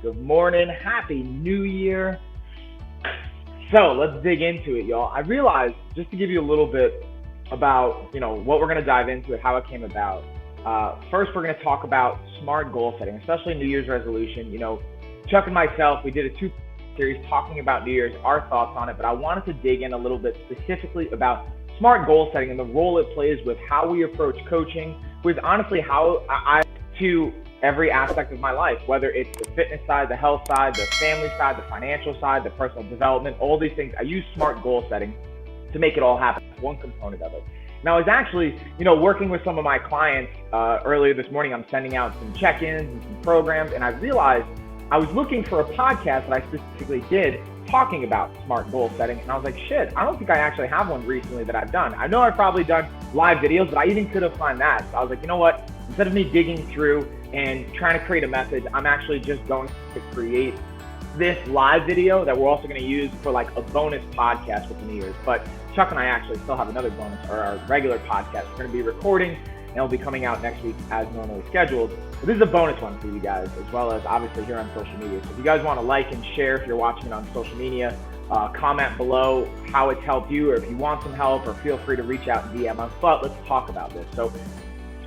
Good morning. Happy New Year. So let's dig into it, y'all. I realized, just to give you a little bit about, what we're going to dive into and how it came about. First, we're going to talk about smart goal setting, especially New Year's resolution. Chuck and myself, we did a two-series talking about New Year's, our thoughts on it, but I wanted to dig in a little bit specifically about smart goal setting and the role it plays with how we approach coaching, with honestly how I to every aspect of my life, whether it's the fitness side, the health side, the family side, the financial side, the personal development, all these things. I use smart goal setting to make it all happen. It's one component of it. Now, I was actually, working with some of my clients earlier this morning. I'm sending out some check-ins and some programs, and I realized I was looking for a podcast that I specifically did talking about smart goal setting, and I was like, shit, I don't think I actually have one recently that I've done. I know I've probably done live videos, but I even could have found that. So I was like, you know what? Instead of me digging through and trying to create a message, I'm actually just going to create this live video that we're also going to use for like a bonus podcast with the New Year's. But Chuck and I actually still have another bonus, or our regular podcast we're going to be recording, and it'll be coming out next week as normally scheduled. But this is a bonus one for you guys, as well as obviously here on social media. So if you guys want to like and share, if you're watching it on social media, comment below how it's helped you, or if you want some help, or feel free to reach out and DM us. But let's talk about this. So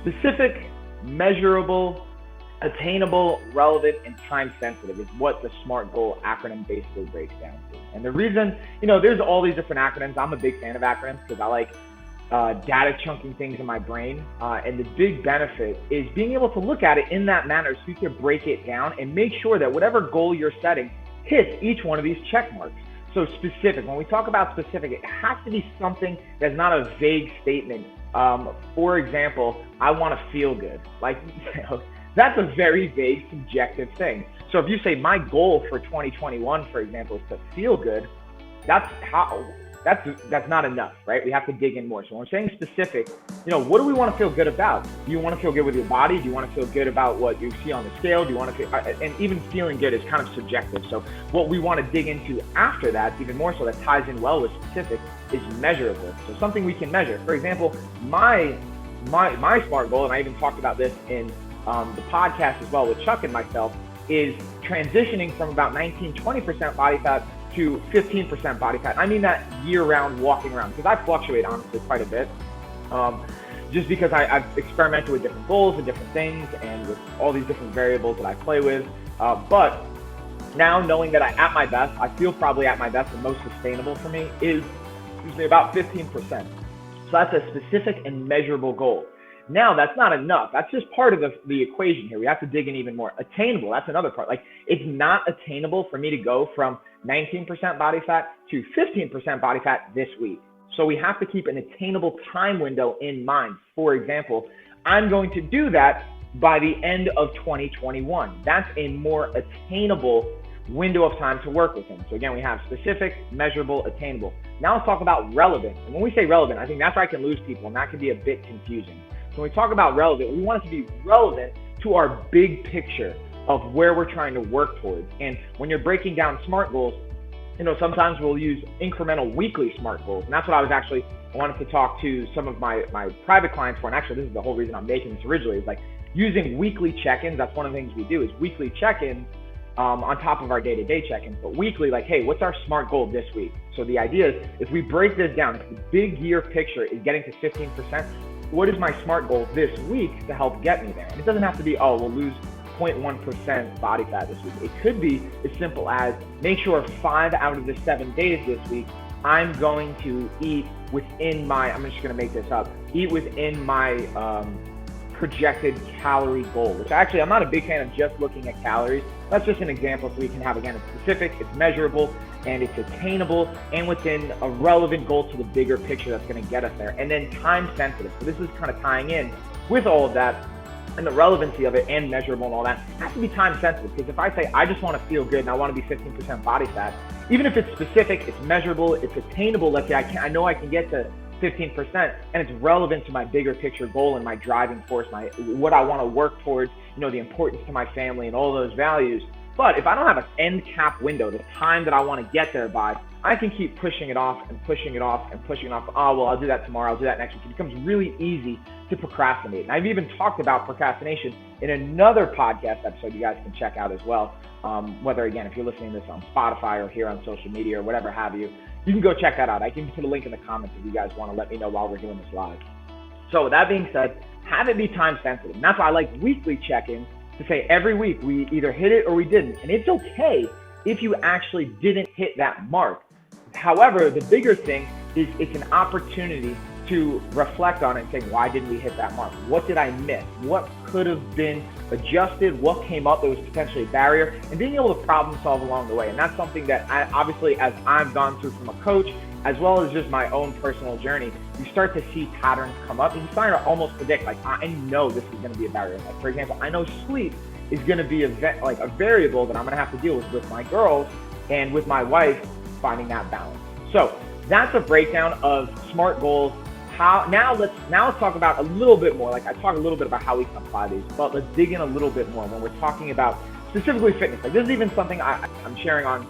specific, measurable, attainable, relevant, and time sensitive is what the SMART goal acronym basically breaks down to. And the reason, there's all these different acronyms. I'm a big fan of acronyms because I like data chunking things in my brain. And the big benefit is being able to look at it in that manner so you can break it down and make sure that whatever goal you're setting hits each one of these check marks. So specific, when we talk about specific, it has to be something that's not a vague statement. For example, I want to feel good. That's a very vague, subjective thing. So if you say my goal for 2021, for example, is to feel good, that's not enough, right? We have to dig in more. So when we're saying specific, what do we want to feel good about? Do you want to feel good with your body? Do you want to feel good about what you see on the scale? Do you want to feel, and even feeling good is kind of subjective. So what we want to dig into after that, even more so that ties in well with specific, is measurable. So something we can measure. For example, my SMART goal, and I even talked about this in the podcast as well with Chuck and myself, is transitioning from about 19-20% body fat to 15% body fat. I mean that year-round walking around, because I fluctuate honestly quite a bit, just because I've experimented with different goals and different things and with all these different variables that I play with. But now knowing that at my best, I feel probably at my best and most sustainable for me is usually about 15%. So that's a specific and measurable goal. Now, that's not enough. That's just part of the equation here. We have to dig in even more. Attainable, that's another part. It's not attainable for me to go from 19% body fat to 15% body fat this week. So we have to keep an attainable time window in mind. For example, I'm going to do that by the end of 2021. That's a more attainable window of time to work within. So again, we have specific, measurable, attainable. Now let's talk about relevant. And when we say relevant, I think that's where I can lose people, and that can be a bit confusing. So when we talk about relevant, we want it to be relevant to our big picture of where we're trying to work towards. And when you're breaking down SMART goals, sometimes we'll use incremental weekly SMART goals. And that's what I wanted to talk to some of my private clients for. And actually, this is the whole reason I'm making this originally, is using weekly check-ins. That's one of the things we do, is weekly check-ins on top of our day-to-day check-ins. But weekly, hey, what's our SMART goal this week? So the idea is, if we break this down, if the big year picture is getting to 15%, what is my SMART goal this week to help get me there? And it doesn't have to be, we'll lose 0.1% body fat this week. It could be as simple as make sure 5 out of the 7 days this week, I'm going to eat within I'm just going to make this up, eat within my projected calorie goal, which actually I'm not a big fan of just looking at calories. That's just an example so we can have, again, it's specific, it's measurable, and it's attainable, and within a relevant goal to the bigger picture that's going to get us there. And then time sensitive. So this is kind of tying in with all of that, and the relevancy of it and measurable and all that has to be time sensitive. Because if I say I just want to feel good and I want to be 15% body fat, even if it's specific, it's measurable, it's attainable, let's say I know I can get to 15%, and it's relevant to my bigger picture goal and my driving force, what I want to work towards, the importance to my family and all those values. But if I don't have an end cap window, the time that I want to get there by, I can keep pushing it off and pushing it off and pushing it off. Oh, well, I'll do that tomorrow. I'll do that next week. It becomes really easy to procrastinate. And I've even talked about procrastination in another podcast episode you guys can check out as well. Whether, again, if you're listening to this on Spotify or here on social media or whatever have you, you can go check that out. I can put a link in the comments if you guys want to let me know while we're doing this live. So with that being said, have it be time sensitive. And that's why I like weekly check-ins to say every week we either hit it or we didn't. And it's okay if you actually didn't hit that mark. However, the bigger thing is it's an opportunity to reflect on it and say, why didn't we hit that mark? What did I miss? What could have been adjusted? What came up that was potentially a barrier? And being able to problem solve along the way. And that's something that I, obviously, as I've gone through from a coach, as well as just my own personal journey, you start to see patterns come up and you start to almost predict, like, I know this is going to be a barrier. Like, for example, I know sleep is going to be a variable that I'm going to have to deal with my girls and with my wife, finding that balance. So that's a breakdown of SMART goals. Now let's talk about a little bit more. Like, I talked a little bit about how we can apply these, but let's dig in a little bit more when we're talking about specifically fitness. Like, this is even something I'm sharing on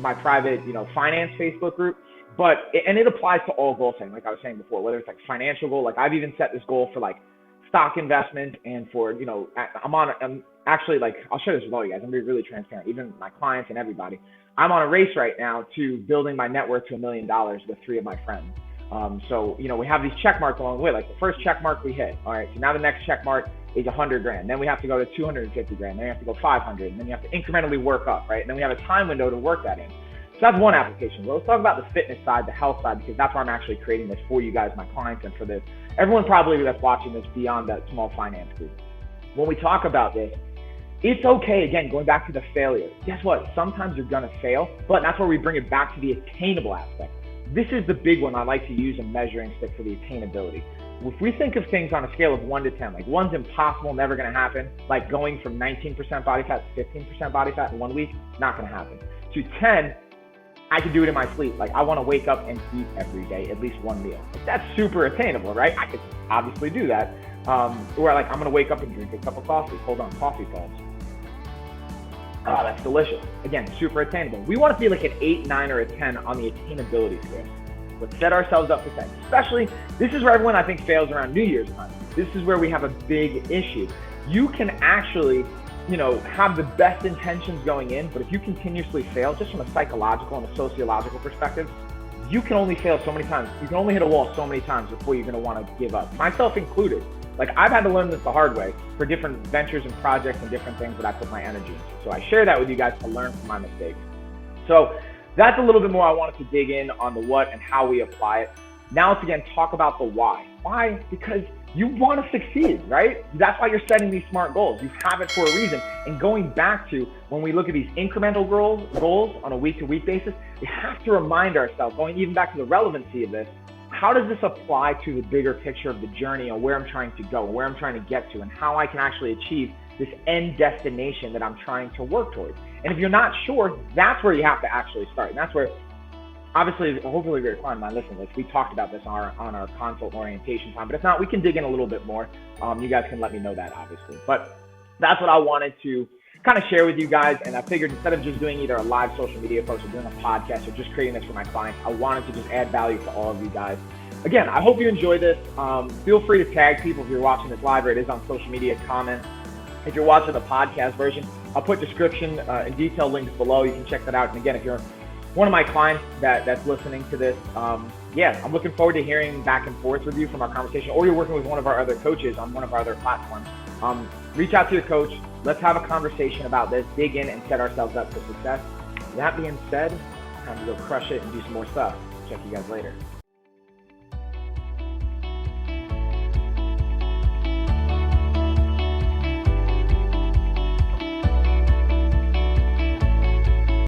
my private, finance Facebook group. And it applies to all goal setting, like I was saying before, whether it's like financial goal. Like, I've even set this goal for like stock investment and for, I'm actually, like, I'll share this with all you guys. I'm being really transparent, even my clients and everybody. I'm on a race right now to building my net worth to $1 million with 3 of my friends. So, we have these check marks along the way. Like, the first check mark we hit. All right. So now the next check mark is 100 grand. Then we have to go to 250 grand. Then we have to go 500. And then you have to incrementally work up, right? And then we have a time window to work that in. So that's one application. Well, let's talk about the fitness side, the health side, because that's why I'm actually creating this for you guys, my clients, and for this everyone probably that's watching this beyond that small finance group. When we talk about this, it's okay, again, going back to the failure. Guess what? Sometimes you're going to fail, but that's where we bring it back to the attainable aspect. This is the big one I like to use a measuring stick for the attainability. If we think of things on a scale of 1 to 10, like 1's impossible, never going to happen, like going from 19% body fat to 15% body fat in 1 week, not going to happen. To 10, I could do it in my sleep. Like, I want to wake up and eat every day, at least 1 meal. Like, that's super attainable, right? I could obviously do that. Or like, I'm going to wake up and drink a cup of coffee. Hold on, coffee falls. Oh, that's delicious. Again, super attainable. We want to be like an 8, 9, or a 10 on the attainability scale. Let's set ourselves up for 10. Especially, this is where everyone, I think, fails around New Year's time. This is where we have a big issue. You can actually, have the best intentions going in, but if you continuously fail, just from a psychological and a sociological perspective, you can only fail so many times. You can only hit a wall so many times before you're going to want to give up, myself included. Like, I've had to learn this the hard way for different ventures and projects and different things that I put my energy into. So I share that with you guys to learn from my mistakes. So that's a little bit more I wanted to dig in on the what and how we apply it. Now let's again talk about the why. Why? Because you want to succeed, right? That's why you're setting these SMART goals. You have it for a reason. And going back to when we look at these incremental goals on a week-to-week basis, we have to remind ourselves, going even back to the relevancy of this, how does this apply to the bigger picture of the journey and where I'm trying to go, where I'm trying to get to, and how I can actually achieve this end destination that I'm trying to work towards? And if you're not sure, that's where you have to actually start. And that's where, obviously, hopefully you're fine by listening to this. We talked about this on our consult orientation time, but if not, we can dig in a little bit more. You guys can let me know that, obviously. But that's what I wanted to kind of share with you guys. And I figured instead of just doing either a live social media post or doing a podcast or just creating this for my clients, I wanted to just add value to all of you guys. Again, I hope you enjoy this. Feel free to tag people if you're watching this live, or it is on social media, comment. If you're watching the podcast version, I'll put description and detailed links below. You can check that out. And again, if you're one of my clients that's listening to this, I'm looking forward to hearing back and forth with you from our conversation, or you're working with one of our other coaches on one of our other platforms. Reach out to your coach. Let's have a conversation about this, dig in, and set ourselves up for success. That being said, time to go crush it and do some more stuff. Check you guys later.